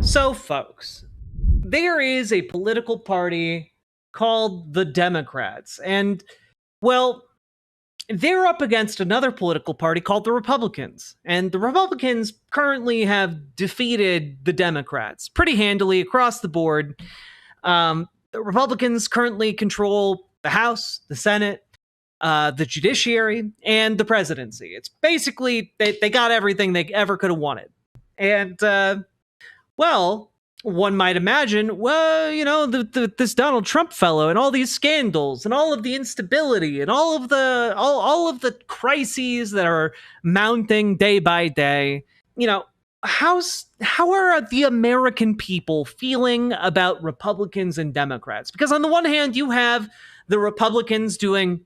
So, folks, there is a political party called the Democrats, and, well, they're up against another political party called the Republicans. And the Republicans currently have defeated the Democrats pretty handily across the board. The Republicans currently control the House, the Senate, the judiciary, and the presidency. It's basically, they got everything they ever could have wanted. And, well, one might imagine, well, this Donald Trump fellow and all these scandals and all of the instability and all of the crises that are mounting day by day. How are the American people feeling about Republicans and Democrats? Because on the one hand, you have the Republicans doing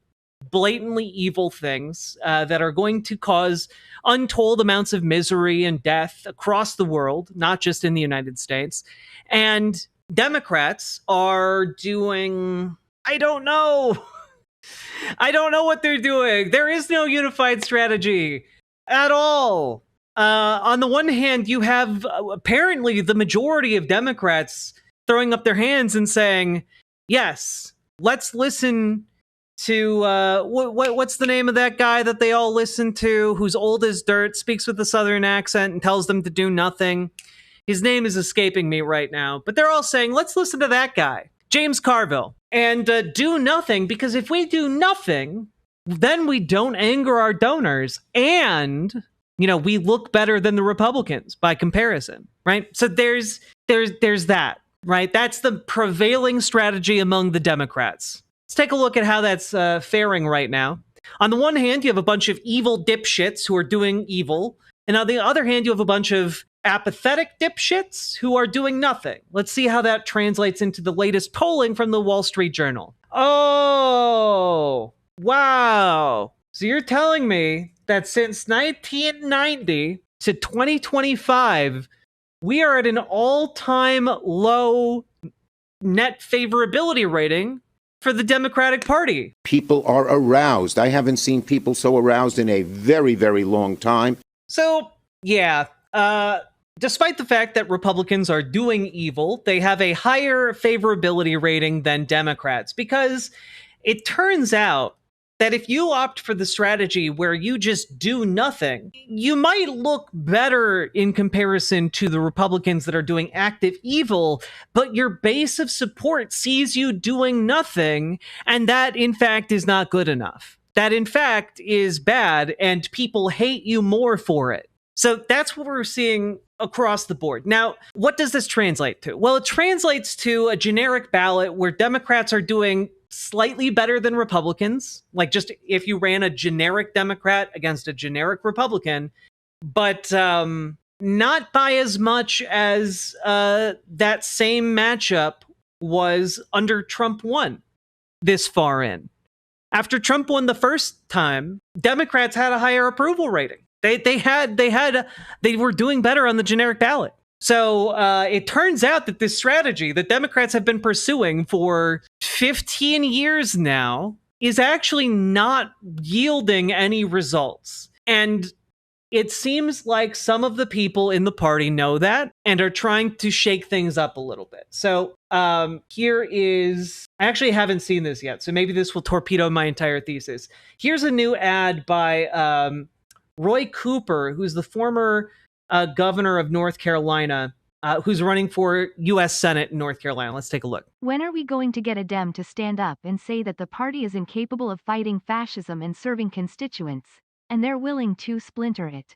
blatantly evil things that are going to cause untold amounts of misery and death across the world, not just in the United States. And Democrats are doing, I don't know. I don't know what they're doing. There is no unified strategy at all. On the one hand, you have apparently the majority of Democrats throwing up their hands and saying, yes, let's listen to what's the name of that guy that they all listen to, who's old as dirt, speaks with a southern accent, and tells them to do nothing. His name is escaping me right now, but they're all saying, let's listen to that guy, James Carville, and do nothing, because if we do nothing, then we don't anger our donors, and we look better than the Republicans by comparison, right? So there's that, right? That's the prevailing strategy among the Democrats. Let's take a look at how that's faring right now. On the one hand, you have a bunch of evil dipshits who are doing evil. And on the other hand, you have a bunch of apathetic dipshits who are doing nothing. Let's see how that translates into the latest polling from the Wall Street Journal. Oh, wow. So you're telling me that since 1990 to 2025, we are at an all-time low net favorability rating for the Democratic Party. People are aroused. I haven't seen people so aroused in a very, very long time. So, yeah, despite the fact that Republicans are doing evil, they have a higher favorability rating than Democrats, because it turns out that if you opt for the strategy where you just do nothing, you might look better in comparison to the Republicans that are doing active evil, but your base of support sees you doing nothing, and that, in fact, is not good enough. That, in fact, is bad, and people hate you more for it. So that's what we're seeing across the board. Now, what does this translate to? Well, it translates to a generic ballot where Democrats are doing slightly better than Republicans, like just if you ran a generic Democrat against a generic Republican, but not by as much as that same matchup was under Trump 1 this far in. After Trump won the first time, Democrats had a higher approval rating. They were doing better on the generic ballot. So it turns out that this strategy that Democrats have been pursuing for 15 years now is actually not yielding any results. And it seems like some of the people in the party know that and are trying to shake things up a little bit. So here is, I actually haven't seen this yet, so maybe this will torpedo my entire thesis. Here's a new ad by Roy Cooper, who's the former governor of North Carolina, who's running for U.S. Senate in North Carolina. Let's take a look. When are we going to get a Dem to stand up and say that the party is incapable of fighting fascism and serving constituents, and they're willing to splinter it?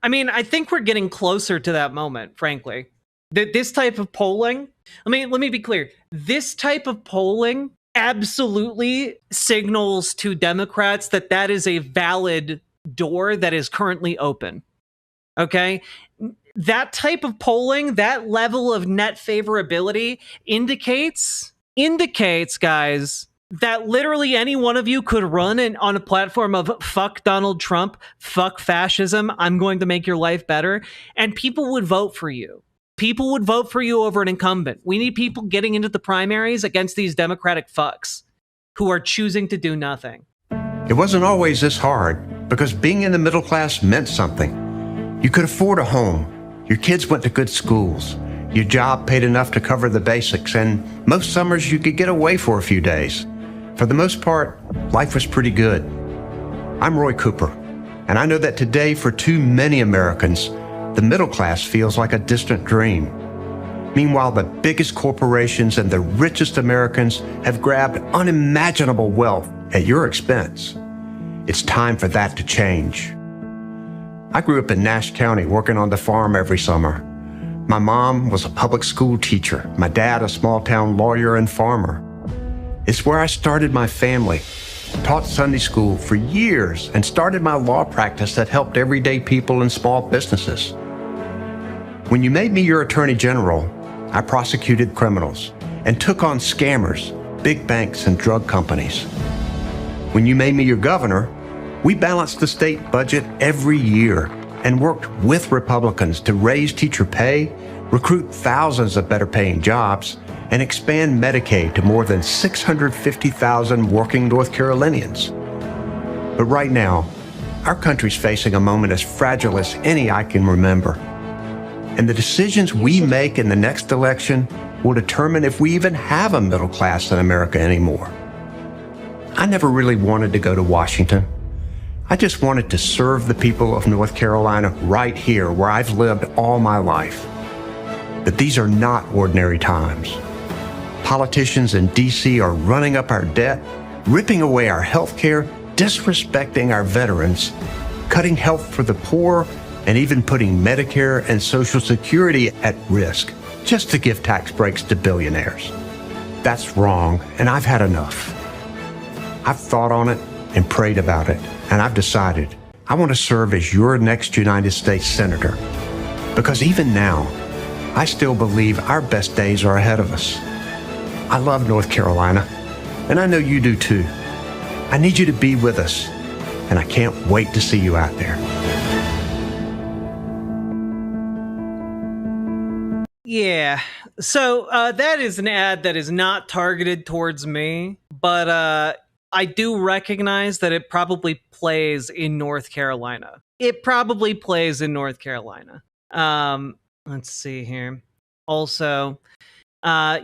I mean, I think we're getting closer to that moment, frankly. This type of polling, let me be clear. This type of polling absolutely signals to Democrats that that is a valid door that is currently open. Okay? That type of polling, that level of net favorability indicates, guys, that literally any one of you could run on a platform of fuck Donald Trump, fuck fascism, I'm going to make your life better, and people would vote for you. People would vote for you over an incumbent. We need people getting into the primaries against these Democratic fucks who are choosing to do nothing. It wasn't always this hard, because being in the middle class meant something. You could afford a home. Your kids went to good schools. Your job paid enough to cover the basics, and most summers you could get away for a few days. For the most part, life was pretty good. I'm Roy Cooper, and I know that today for too many Americans, the middle class feels like a distant dream. Meanwhile, the biggest corporations and the richest Americans have grabbed unimaginable wealth at your expense. It's time for that to change. I grew up in Nash County working on the farm every summer. My mom was a public school teacher, my dad a small-town lawyer and farmer. It's where I started my family, taught Sunday school for years, and started my law practice that helped everyday people and small businesses. When you made me your attorney general, I prosecuted criminals and took on scammers, big banks, and drug companies. When you made me your governor, we balanced the state budget every year and worked with Republicans to raise teacher pay, recruit thousands of better-paying jobs, and expand Medicaid to more than 650,000 working North Carolinians. But right now, our country's facing a moment as fragile as any I can remember. And the decisions we make in the next election will determine if we even have a middle class in America anymore. I never really wanted to go to Washington. I just wanted to serve the people of North Carolina right here where I've lived all my life. But these are not ordinary times. Politicians in D.C. are running up our debt, ripping away our health care, disrespecting our veterans, cutting health for the poor, and even putting Medicare and Social Security at risk just to give tax breaks to billionaires. That's wrong, and I've had enough. I've thought on it and prayed about it, and I've decided I want to serve as your next United States Senator. Because even now, I still believe our best days are ahead of us. I love North Carolina, and I know you do too. I need you to be with us, and I can't wait to see you out there. Yeah, so that is an ad that is not targeted towards me, but I do recognize that it probably plays in North Carolina. It probably plays in North Carolina. Let's see here. Also,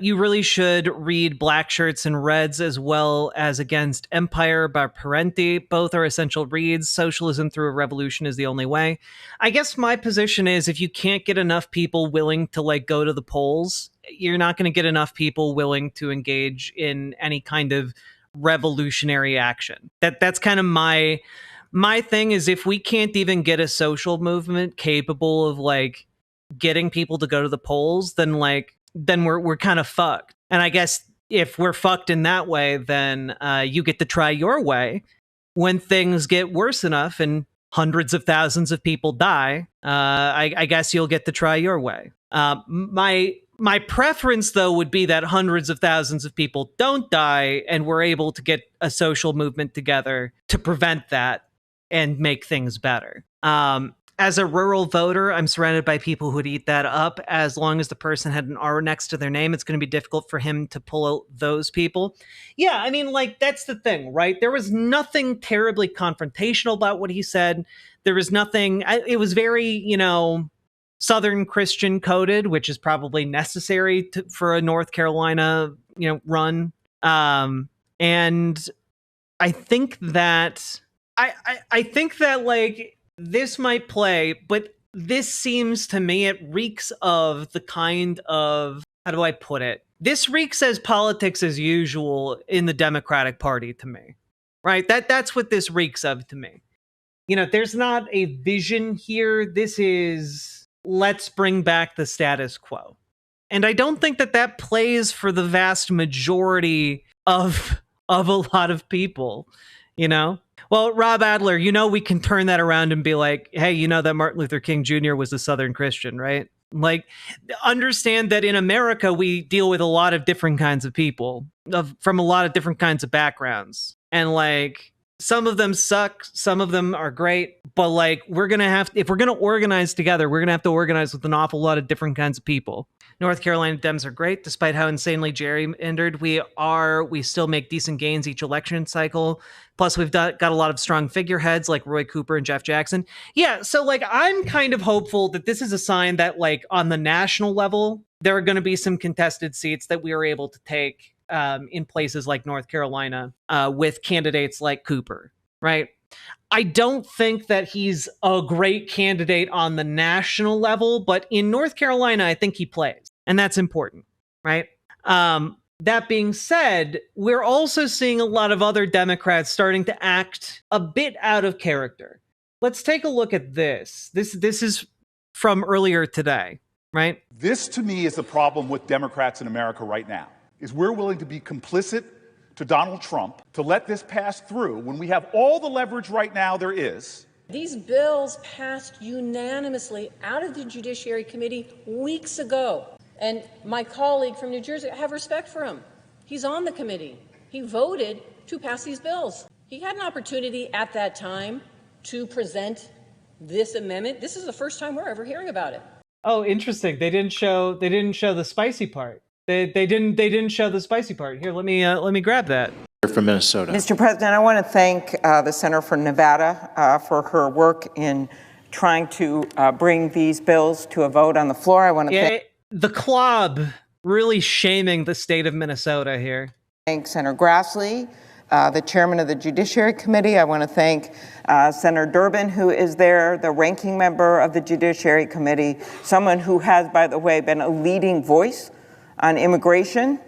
you really should read Black Shirts and Reds as well as Against Empire by Parenti. Both are essential reads. Socialism Through a Revolution is the only way. I guess my position is if you can't get enough people willing to like go to the polls, you're not going to get enough people willing to engage in any kind of revolutionary action. That's kind of my thing is if we can't even get a social movement capable of like getting people to go to the polls, then we're kind of fucked. And I guess if we're fucked in that way, then you get to try your way. When things get worse enough and hundreds of thousands of people die, I guess you'll get to try your way. My preference, though, would be that hundreds of thousands of people don't die and we're able to get a social movement together to prevent that and make things better. As a rural voter, I'm surrounded by people who'd eat that up. As long as the person had an R next to their name, it's going to be difficult for him to pull out those people. Yeah, I mean, like, that's the thing, right? There was nothing terribly confrontational about what he said. There was nothing, it was very, Southern Christian coded, which is probably necessary for a North Carolina, run. And I think that, I think that, like, this might play, but this seems to me, it reeks of the kind of, how do I put it? This reeks as politics as usual in the Democratic Party to me, right? That's what this reeks of to me. There's not a vision here. This is, let's bring back the status quo. And I don't think that plays for the vast majority of a lot of people, Well, Rob Adler, we can turn that around and be like, hey, that Martin Luther King Jr. was a Southern Christian, right? Like, understand that in America, we deal with a lot of different kinds of people from a lot of different kinds of backgrounds. And like, Some of them suck, some of them are great, but like we're going to have, if we're going to organize together, we're going to have to organize with an awful lot of different kinds of people. North Carolina Dems are great, despite how insanely gerrymandered we still make decent gains each election cycle. Plus, we've got a lot of strong figureheads like Roy Cooper and Jeff Jackson. Yeah, so like I'm kind of hopeful that this is a sign that like on the national level, there are going to be some contested seats that we are able to take in places like North Carolina with candidates like Cooper, right? I don't think that he's a great candidate on the national level, but in North Carolina, I think he plays, and that's important, right? That being said, we're also seeing a lot of other Democrats starting to act a bit out of character. Let's take a look at this. This is from earlier today, right? This, to me, is the problem with Democrats in America right now, is we're willing to be complicit to Donald Trump to let this pass through when we have all the leverage right now there is. These bills passed unanimously out of the Judiciary Committee weeks ago. And my colleague from New Jersey, I have respect for him. He's on the committee. He voted to pass these bills. He had an opportunity at that time to present this amendment. This is the first time we're ever hearing about it. Oh, interesting. They didn't show the spicy part. They didn't show the spicy part. Here, let me grab that. From Minnesota. Mr. President, I want to thank the Senator from Nevada for her work in trying to bring these bills to a vote on the floor. I want to thank the club really shaming the state of Minnesota here. Thank Senator Grassley, the chairman of the Judiciary Committee. I want to thank Senator Durbin, who is there, the ranking member of the Judiciary Committee, someone who has, by the way, been a leading voice on immigration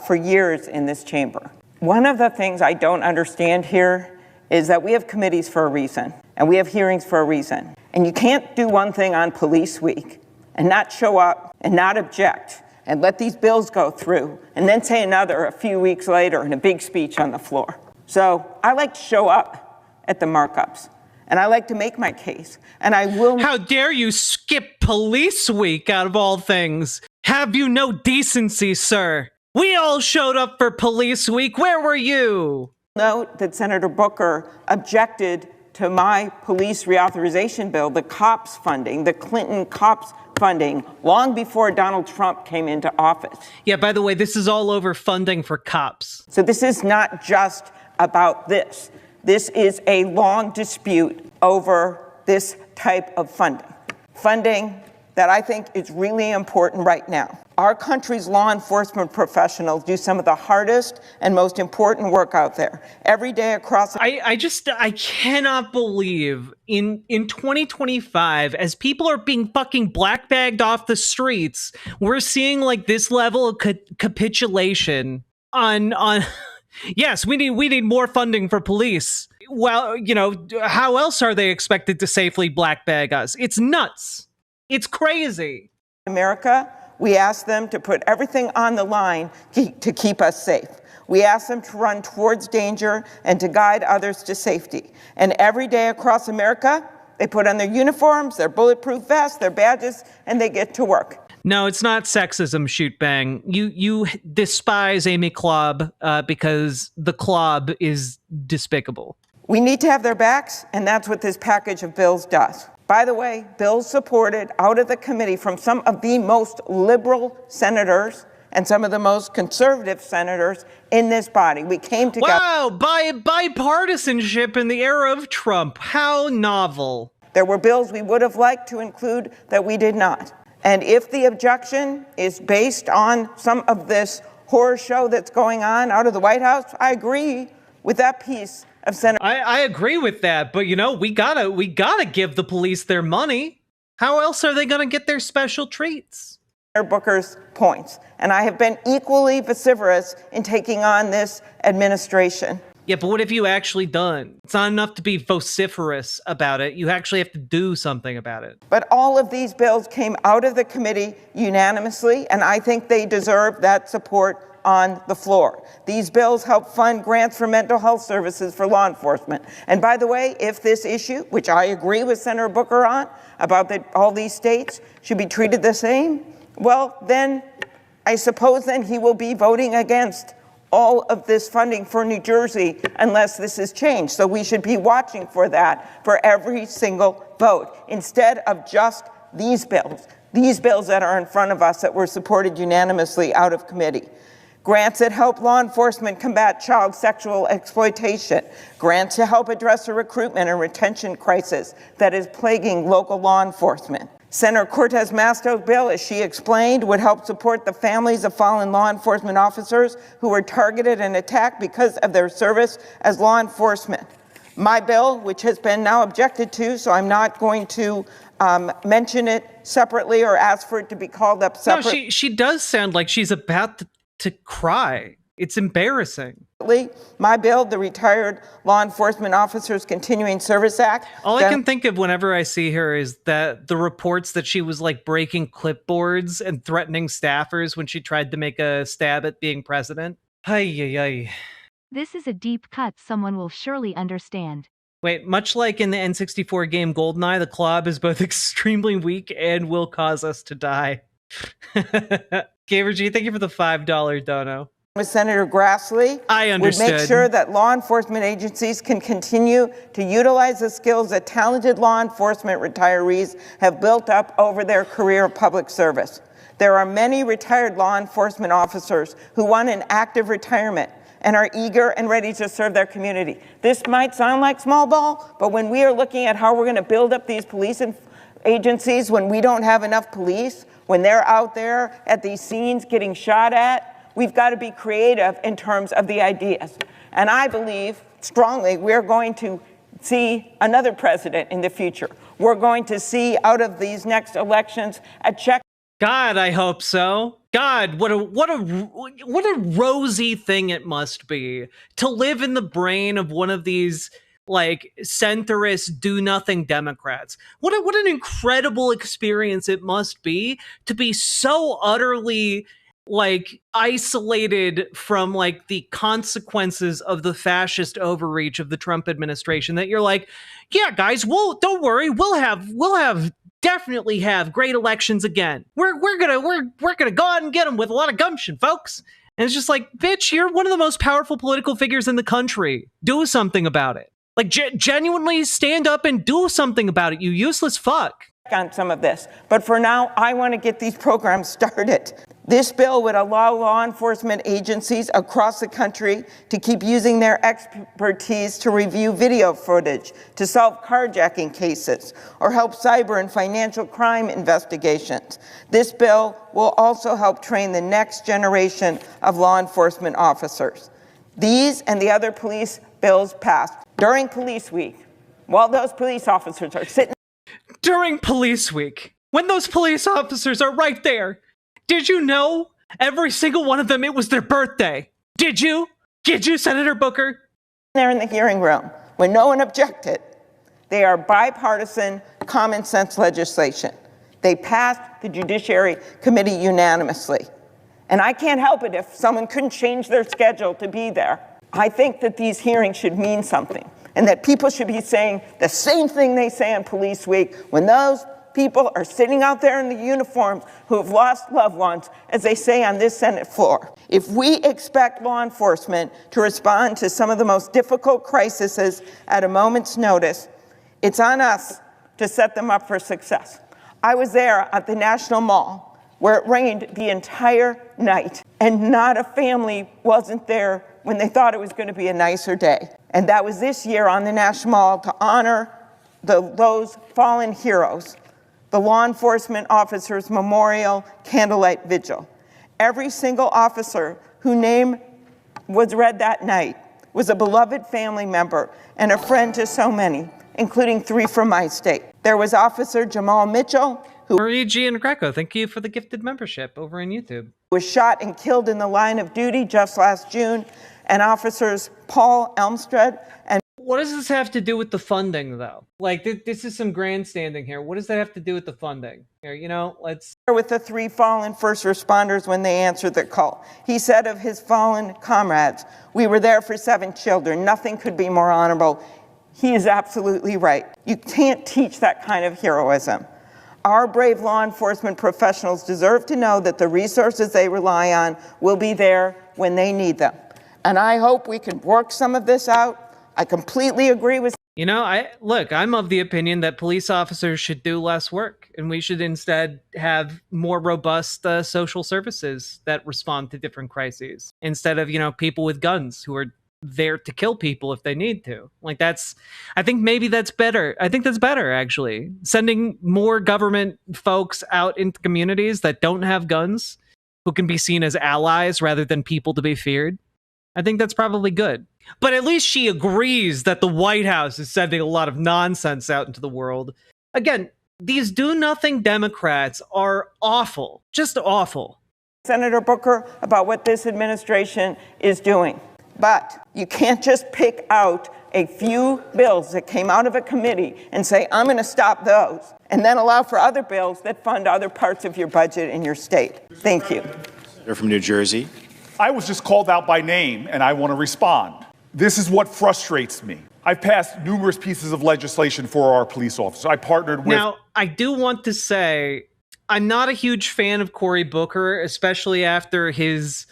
for years in this chamber. One of the things I don't understand here is that we have committees for a reason, and we have hearings for a reason. And you can't do one thing on Police Week and not show up and not object and let these bills go through and then say another a few weeks later in a big speech on the floor. So I like to show up at the markups, and I like to make my case, and I will. How dare you skip Police Week out of all things? Have you no decency, sir? We all showed up for Police Week. Where were you? Note that Senator Booker objected to my police reauthorization bill, the cops funding, the Clinton cops funding, long before Donald Trump came into office. Yeah, by the way, this is all over funding for cops. So this is not just about this. This is a long dispute over this type of funding. Funding that I think is really important right now. Our country's law enforcement professionals do some of the hardest and most important work out there every day across. I cannot believe in 2025, as people are being fucking black bagged off the streets, we're seeing like this level of capitulation on yes, we need more funding for police. Well, you know, how else are they expected to safely black bag us? It's nuts. It's crazy. America, we ask them to put everything on the line to keep us safe. We ask them to run towards danger and to guide others to safety. And every day across America, they put on their uniforms, their bulletproof vests, their badges, and they get to work. No, it's not sexism, shoot bang. You despise Amy Klob because the Klob is despicable. We need to have their backs, and that's what this package of bills does. By the way, bills supported out of the committee from some of the most liberal senators and some of the most conservative senators in this body. We came together. Wow, bipartisanship in the era of Trump. How novel. There were bills we would have liked to include that we did not. And if the objection is based on some of this horror show that's going on out of the White House, I agree with that piece of Senator. I agree with that, but you know, we gotta give the police their money. How else are they gonna get their special treats? Senator Booker's points, and I have been equally vociferous in taking on this administration. Yeah, but what have you actually done? It's not enough to be vociferous about it. You actually have to do something about it. But all of these bills came out of the committee unanimously, and I think they deserve that support on the floor. These bills help fund grants for mental health services for law enforcement. And by the way, if this issue, which I agree with Senator Booker on, about that all these states should be treated the same, well, then I suppose then he will be voting against all of this funding for New Jersey unless this is changed. So we should be watching for that for every single vote instead of just these bills that are in front of us that were supported unanimously out of committee. Grants that help law enforcement combat child sexual exploitation. Grants to help address the recruitment and retention crisis that is plaguing local law enforcement. Senator Cortez Masto's bill, as she explained, would help support the families of fallen law enforcement officers who were targeted and attacked because of their service as law enforcement. My bill, which has been now objected to, so I'm not going to mention it separately or ask for it to be called up separately. No, she does sound like she's about to cry. It's embarrassing. My bill, the Retired Law Enforcement Officers Continuing Service Act. All I can think of whenever I see her is that the reports that she was like breaking clipboards and threatening staffers when she tried to make a stab at being president. Ay. This is a deep cut someone will surely understand. Wait, much like in the N64 game GoldenEye, the Clob is both extremely weak and will cause us to die. Gaver G, thank you for the $5 dono. With Senator Grassley, I understood. would make sure that law enforcement agencies can continue to utilize the skills that talented law enforcement retirees have built up over their career of public service. There are many retired law enforcement officers who want an active retirement and are eager and ready to serve their community. This might sound like small ball, but when we are looking at how we're going to build up these police agencies, when we don't have enough police, when they're out there at these scenes getting shot at, we've got to be creative in terms of the ideas. And I believe strongly we're going to see another president in the future. We're going to see out of these next elections a check. God, I hope so. God, what a rosy thing it must be to live in the brain of one of these like centrist do-nothing Democrats. What an incredible experience it must be to be so utterly like isolated from like the consequences of the fascist overreach of the Trump administration that you're like, yeah, guys, don't worry, we'll definitely have great elections again. We're gonna go out and get them with a lot of gumption, folks. And it's just like, bitch, you're one of the most powerful political figures in the country. Do something about it. Like, genuinely stand up and do something about it, you useless fuck. On some of this, but for now, I want to get these programs started. This bill would allow law enforcement agencies across the country to keep using their expertise to review video footage, to solve carjacking cases, or help cyber and financial crime investigations. This bill will also help train the next generation of law enforcement officers. These and the other police bills passed during Police Week, while those police officers are sitting during Police Week, when those police officers are right there. Did you know every single one of them, it was their birthday? Did you? Did you, Senator Booker? There in the hearing room, when no one objected. They are bipartisan, common sense legislation. They passed the Judiciary Committee unanimously. And I can't help it if someone couldn't change their schedule to be there. I think that these hearings should mean something, and that people should be saying the same thing they say on Police Week when those people are sitting out there in the uniforms who have lost loved ones, as they say on this Senate floor. If we expect law enforcement to respond to some of the most difficult crises at a moment's notice, it's on us to set them up for success. I was there at the National Mall where it rained the entire night, and not a family wasn't there when they thought it was going to be a nicer day. And that was this year on the National Mall to honor those fallen heroes, the Law Enforcement Officers Memorial Candlelight Vigil. Every single officer whose name was read that night was a beloved family member and a friend to so many, including 3 from my state. There was Officer Jamal Mitchell, who Marie G. and Greco, thank you for the gifted membership over on YouTube. Was shot and killed in the line of duty just last June, and officers Paul Elmstead and... What does this have to do with the funding, though? Like, this is some grandstanding here. What does that have to do with the funding? Here, you know, let's... With the 3 fallen first responders when they answered the call. He said of his fallen comrades, "We were there for 7 children. Nothing could be more honorable." He is absolutely right. You can't teach that kind of heroism. Our brave law enforcement professionals deserve to know that the resources they rely on will be there when they need them. And I hope we can work some of this out. I completely agree with. You know, I'm of the opinion that police officers should do less work, and we should instead have more robust social services that respond to different crises instead of, people with guns who are there to kill people if they need to. I think maybe that's better. I think that's better, actually. Sending more government folks out into communities that don't have guns, who can be seen as allies rather than people to be feared. I think that's probably good. But at least she agrees that the White House is sending a lot of nonsense out into the world. Again, these do-nothing Democrats are awful. Just awful. Senator Booker about what this administration is doing. But you can't just pick out a few bills that came out of a committee and say, I'm going to stop those, and then allow for other bills that fund other parts of your budget in your state. Thank you. Senator from New Jersey. I was just called out by name, and I want to respond. This is what frustrates me. I've passed numerous pieces of legislation for our police officers. I partnered with... Now, I do want to say, I'm not a huge fan of Cory Booker, especially after his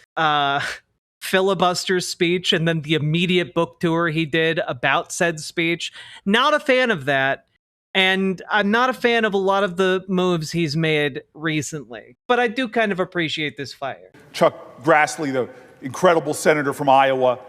filibuster speech and then the immediate book tour he did about said speech. Not a fan of that. And I'm not a fan of a lot of the moves he's made recently. But I do kind of appreciate this fire. Chuck Grassley, the incredible senator from Iowa,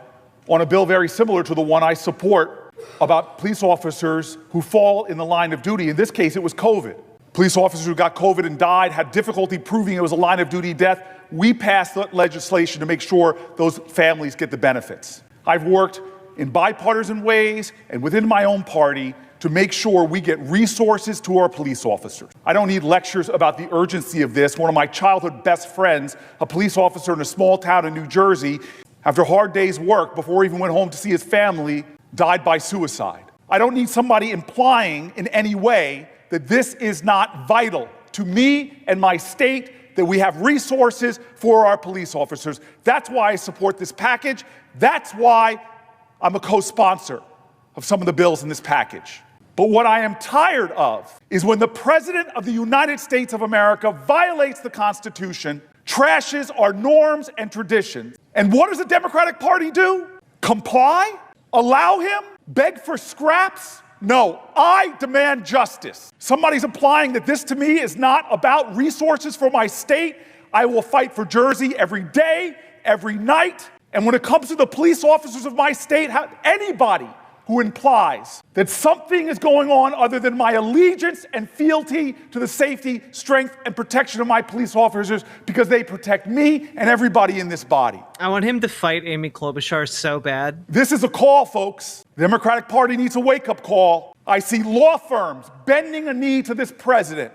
on a bill very similar to the one I support about police officers who fall in the line of duty. In this case, it was COVID. Police officers who got COVID and died had difficulty proving it was a line of duty death. We passed legislation to make sure those families get the benefits. I've worked in bipartisan ways and within my own party to make sure we get resources to our police officers. I don't need lectures about the urgency of this. One of my childhood best friends, a police officer in a small town in New Jersey, after a hard day's work, before he even went home to see his family, died by suicide. I don't need somebody implying in any way that this is not vital to me and my state, that we have resources for our police officers. That's why I support this package. That's why I'm a co-sponsor of some of the bills in this package. But what I am tired of is when the President of the United States of America violates the Constitution, trashes our norms and traditions. And what does the Democratic Party do? Comply? Allow him? Beg for scraps? No, I demand justice. Somebody's implying that this to me is not about resources for my state. I will fight for Jersey every day, every night. And when it comes to the police officers of my state, anybody who implies that something is going on other than my allegiance and fealty to the safety, strength, and protection of my police officers, because they protect me and everybody in this body. I want him to fight Amy Klobuchar so bad. This is a call, folks. The Democratic Party needs a wake-up call. I see law firms bending a knee to this president,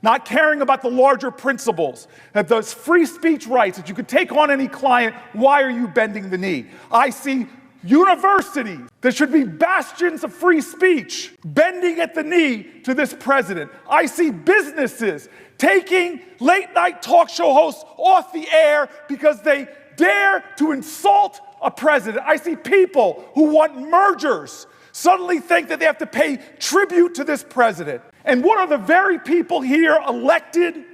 not caring about the larger principles, that those free speech rights, that you could take on any client. Why are you bending the knee? I see universities that should be bastions of free speech bending at the knee to this president. I see businesses taking late-night talk show hosts off the air because they dare to insult a president. I see people who want mergers suddenly think that they have to pay tribute to this president. And what are the very people here elected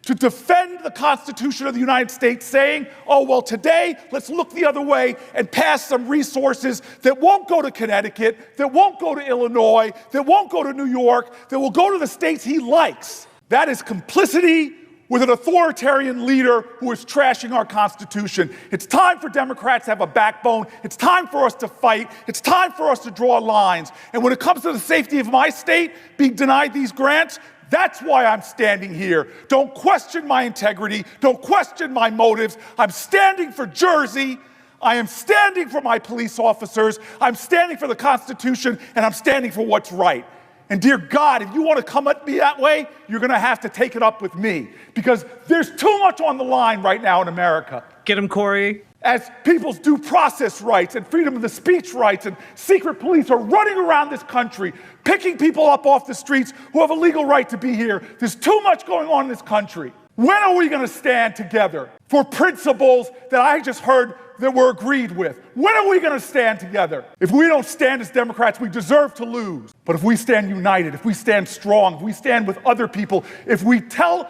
to defend the Constitution of the United States saying, oh, well, today, let's look the other way and pass some resources that won't go to Connecticut, that won't go to Illinois, that won't go to New York, that will go to the states he likes. That is complicity with an authoritarian leader who is trashing our Constitution. It's time for Democrats to have a backbone. It's time for us to fight. It's time for us to draw lines. And when it comes to the safety of my state being denied these grants, that's why I'm standing here. Don't question my integrity. Don't question my motives. I'm standing for Jersey. I am standing for my police officers. I'm standing for the Constitution, and I'm standing for what's right. And dear God, if you want to come at me that way, you're going to have to take it up with me, because there's too much on the line right now in America. Get him, Cory. As people's due process rights and freedom of the speech rights and secret police are running around this country, picking people up off the streets who have a legal right to be here. There's too much going on in this country. When are we going to stand together for principles that I just heard that we're agreed with? When are we going to stand together? If we don't stand as Democrats, we deserve to lose. But if we stand united, if we stand strong, if we stand with other people, if we tell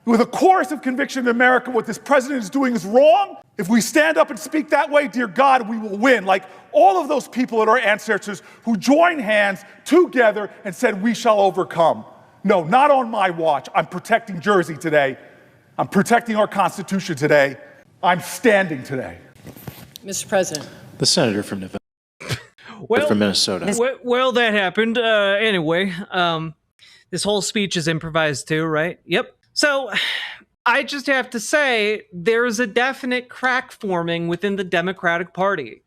with a chorus of conviction in America, what this president is doing is wrong. If we stand up and speak that way, dear God, we will win. Like all of those people that are our ancestors who joined hands together and said, we shall overcome. No, not on my watch. I'm protecting Jersey today. I'm protecting our Constitution today. I'm standing today. Mr. President. The senator from Nevada. Well, from Minnesota. Well, that happened. Anyway, this whole speech is improvised too, right? Yep. So I just have to say there's a definite crack forming within the Democratic Party.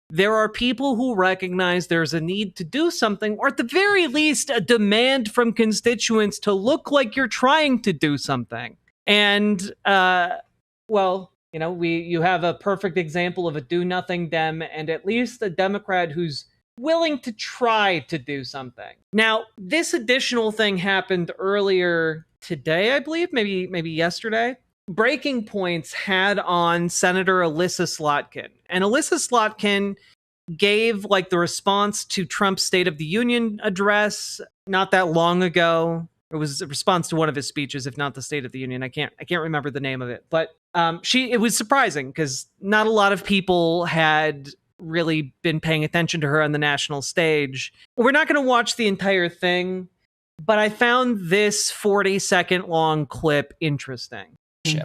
There are people who recognize there's a need to do something, or at the very least, a demand from constituents to look like you're trying to do something. And, well, you know, you have a perfect example of a do-nothing Dem, and at least a Democrat who's willing to try to do something. Now, this additional thing happened earlier today, I believe, maybe yesterday. Breaking Points had on Senator Alyssa Slotkin, and Alyssa Slotkin gave like the response to Trump's State of the Union address not that long ago. It was a response to one of his speeches, if not the State of the Union. I can't remember the name of it, but it was surprising because not a lot of people had really been paying attention to her on the national stage. We're not going to watch the entire thing, but I found this 40-second long clip interesting.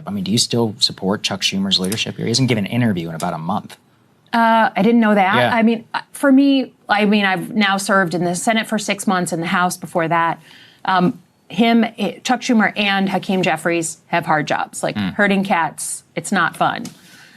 I mean, do you still support Chuck Schumer's leadership here? He hasn't given an interview in about a month. I didn't know that. Yeah. I mean, for me, I've now served in the Senate for 6 months, in the House before that. Chuck Schumer and Hakeem Jeffries have hard jobs, like herding cats. It's not fun.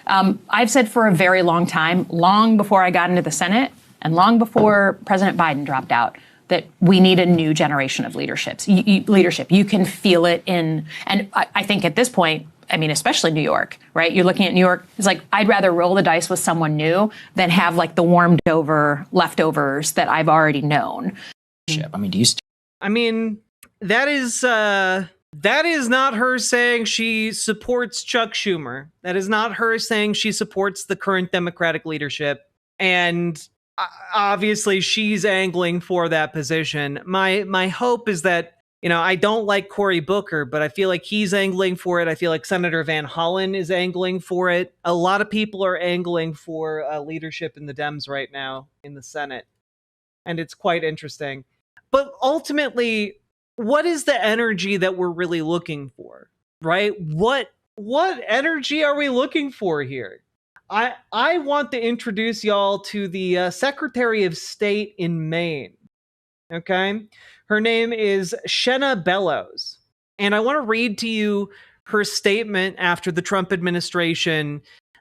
I've said for a very long time, long before I got into the Senate and long before President Biden dropped out, that we need a new generation of leadership. You can feel it in, and I think at this point, I mean, especially New York, right? You're looking at New York, it's like, I'd rather roll the dice with someone new than have like the warmed over leftovers that I've already known. I mean, do you I mean, that is not her saying she supports Chuck Schumer. That is not her saying she supports the current Democratic leadership. And obviously she's angling for that position. My hope is that, you know, I don't like Cory Booker, but I feel like he's angling for it. I feel like Senator Van Hollen is angling for it. A lot of people are angling for leadership in the Dems right now in the Senate. And it's quite interesting. But ultimately, what is the energy that we're really looking for, right? What energy are we looking for here? I want to introduce y'all to the Secretary of State in Maine, okay? Her name is Shenna Bellows, and I want to read to you her statement after the Trump administration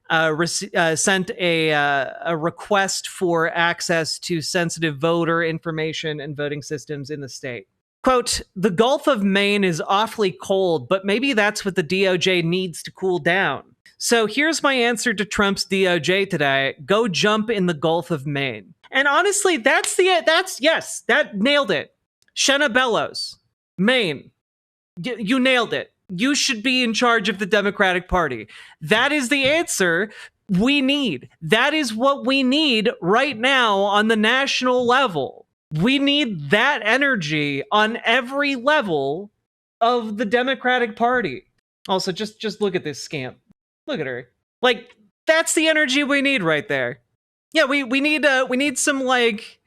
sent a request for access to sensitive voter information and voting systems in the state. Quote, "The Gulf of Maine is awfully cold, but maybe that's what the DOJ needs to cool down. So here's my answer to Trump's DOJ today. Go jump in the Gulf of Maine." And honestly, that nailed it. Shenna Bellows, Maine, you nailed it. You should be in charge of the Democratic Party. That is the answer we need. That is what we need right now on the national level. We need that energy on every level of the Democratic Party. Also, just look at this scamp. Look at her. Like, that's the energy we need right there. Yeah, we need some, like,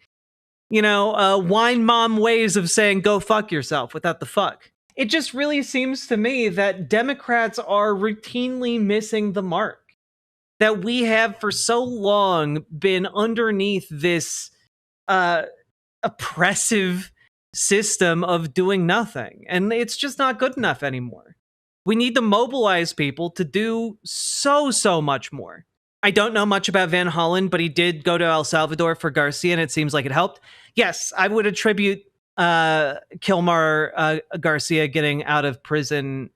you know, wine mom ways of saying go fuck yourself without the fuck. It just really seems to me that Democrats are routinely missing the mark. That we have for so long been underneath this oppressive system of doing nothing. And it's just not good enough anymore. We need to mobilize people to do so much more. I don't know much about Van Hollen, but he did go to El Salvador for Garcia, and it seems like it helped. Yes, I would attribute Kilmar Garcia getting out of prison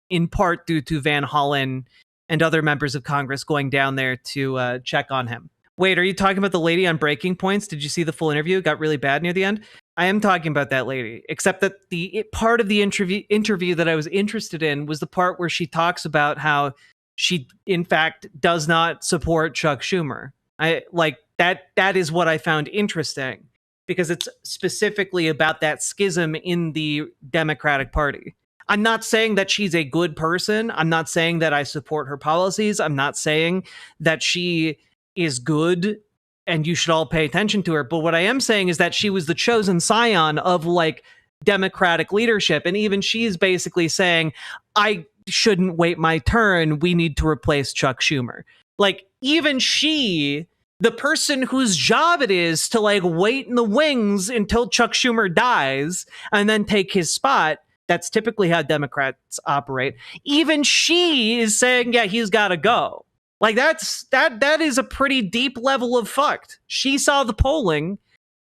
in part due to Van Hollen and other members of Congress going down there to check on him. Wait, are you talking about the lady on Breaking Points? Did you see the full interview? It got really bad near the end. I am talking about that lady, except that the part of the interview that I was interested in was the part where she talks about how she, in fact, does not support Chuck Schumer. I like that. That is what I found interesting, because it's specifically about that schism in the Democratic Party. I'm not saying that she's a good person. I'm not saying that I support her policies. I'm not saying that she is good and you should all pay attention to her. But what I am saying is that she was the chosen scion of like Democratic leadership. And even she's basically saying, I shouldn't wait my turn. We need to replace Chuck Schumer. Like, even she, the person whose job it is to like wait in the wings until Chuck Schumer dies and then take his spot. That's typically how Democrats operate. Even she is saying, yeah, he's got to go. Like that is a pretty deep level of fucked. She saw the polling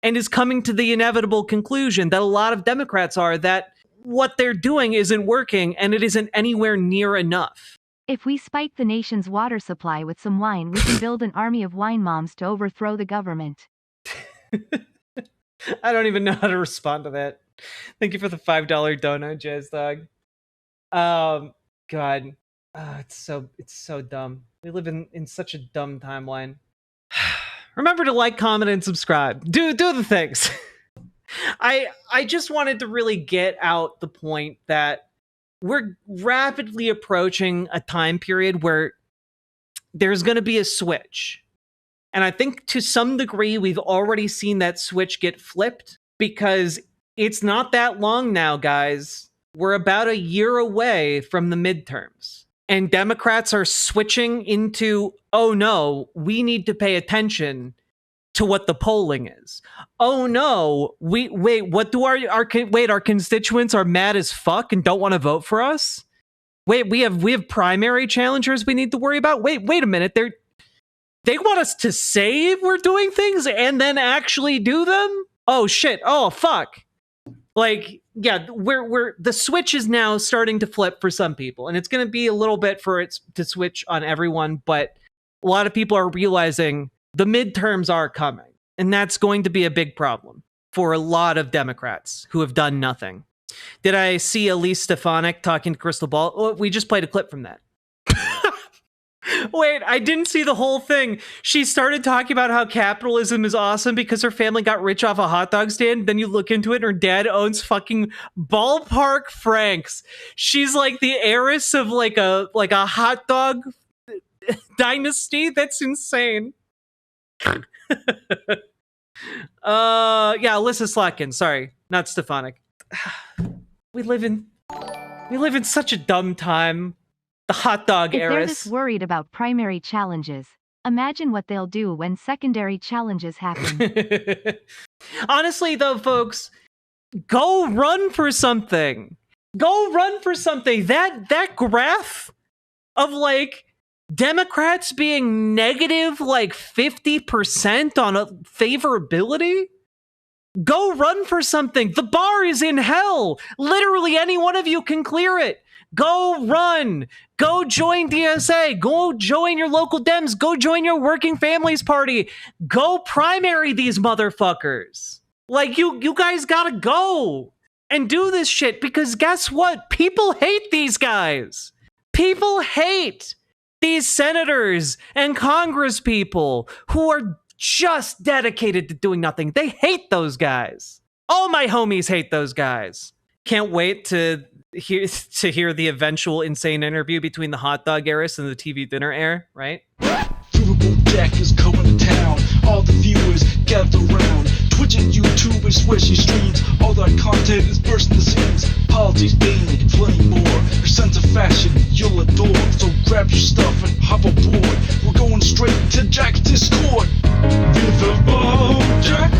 and is coming to the inevitable conclusion that a lot of Democrats are, that what they're doing isn't working and it isn't anywhere near enough. If we spike the nation's water supply with some wine, we can build an army of wine moms to overthrow the government. I don't even know how to respond to that. Thank you for the $5 donut, Jazz Dog. God. It's so dumb. We live in such a dumb timeline. Remember to like, comment, and subscribe. Do the things. I just wanted to really get out the point that we're rapidly approaching a time period where there's going to be a switch. And I think to some degree, we've already seen that switch get flipped, because it's not that long now, guys. We're about a year away from the midterms. And Democrats are switching into, oh no, we need to pay attention to what the polling is. Oh no, what do our constituents are mad as fuck and don't want to vote for us? Wait, we have primary challengers we need to worry about? Wait a minute, they want us to say we're doing things and then actually do them? Oh shit, oh fuck. Like, yeah, we're the switch is now starting to flip for some people, and it's going to be a little bit for it to switch on everyone, but a lot of people are realizing the midterms are coming, and that's going to be a big problem for a lot of Democrats who have done nothing. Did I see Elise Stefanik talking to Crystal Ball? Oh, we just played a clip from that. Wait, I didn't see the whole thing. She started talking about how capitalism is awesome because her family got rich off a hot dog stand. Then you look into it and her dad owns fucking Ballpark Franks. She's like the heiress of like a hot dog dynasty. That's insane. Yeah, Alyssa Slotkin. Sorry, not Stefanik. We live in such a dumb time. The hot dog If heiress. they're this worried about primary challenges, imagine what they'll do when secondary challenges happen. Honestly, though, folks, go run for something. Go run for something. That graph of like Democrats being negative like 50% on a favorability. Go run for something. The bar is in hell. Literally any one of you can clear it. Go run. Go join DSA. Go join your local Dems. Go join your Working Families Party. Go primary these motherfuckers. Like, you guys gotta go and do this shit, because guess what? People hate these guys. People hate these senators and Congress people who are just dedicated to doing nothing. They hate those guys. All my homies hate those guys. Can't wait to hear the eventual insane interview between the hot dog heiress and the TV dinner heir, right? Riverboat Jack is coming to town. All the viewers gather round. Twitch and YouTube and swishy streams. All that content is bursting the seams. Politics, gaming, and plenty more. Your sense of fashion you'll adore. So grab your stuff and hop aboard. We're going straight to Jack's Discord. Riverboat Jack.